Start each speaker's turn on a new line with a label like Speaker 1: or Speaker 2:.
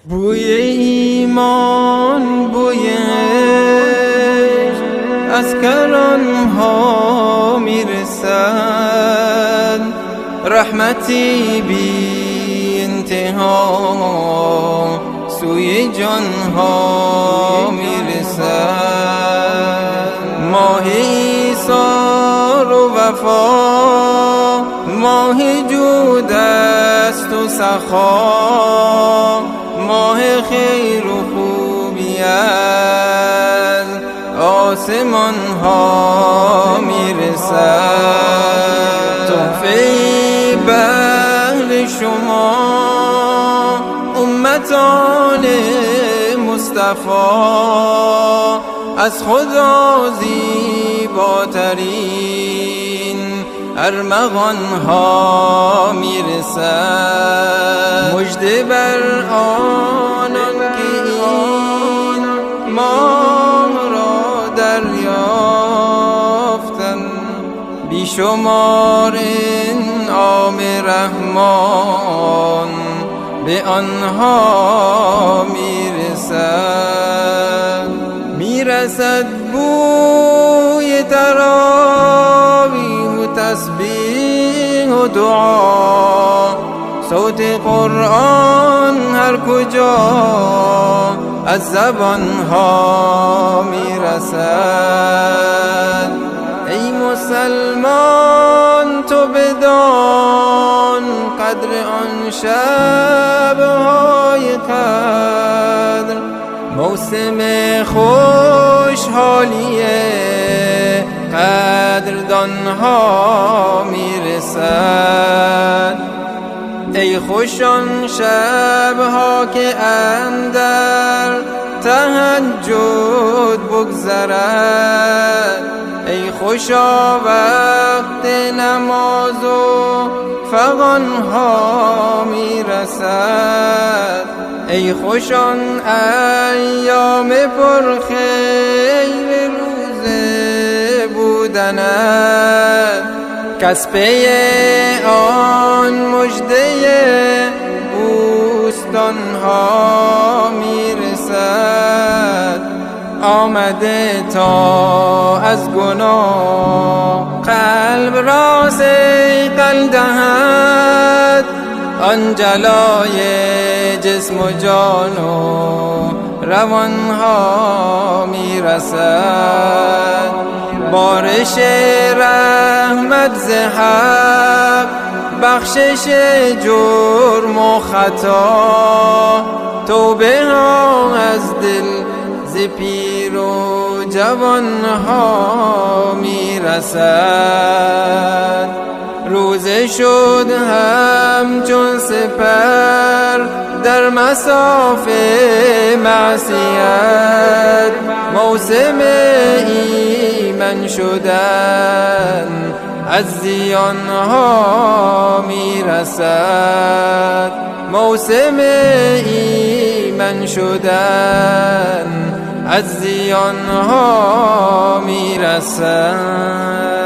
Speaker 1: بوی ایمان، بوی عشق از کرانها میرسد، رحمتی بی انتها سوی جانها میرسد. ماه ایثار و وفا، ماه جود است و سخا، ماه خیر و خوبی از آسمان ها میرسد. تحفه بهر شما امتان مصطفی، از خدا زیباترین ارمغان ها میرسد. مژده بر آنان که این ماه را دریافتن، بیشمار انعام رحمان به آنها میرسد. میرسد بوی تراویح و تسبیح و دعا، صوت قرآن هر کجا از زبانها میرسد. ای مسلمان تو بدان قدر آن شب‌های قدر، موسم خوشحالی قدردانها میرسد. ای خوش آن شبها که اندر تهجد بگذرد، ای خوشا وقت نماز و فغانها میرسد. ای خوش آن ایام پرخیر روزه بودنت، کز پی آن مژده بوستانها میرسد. آمده تا از گناه قلب را صیقل دهد، آن جلای جسم و جان و روانها میرسد. بارش رحمت ز حق، بخشش جرم و خطا، توبه ها از دل ز پیر و جوانها میرسد. روزه شد همچون سپر در مصاف معصیت، موسم ایمن شدن از زیانها میرسد. موسم ایمن شدن از زیانها میرسد.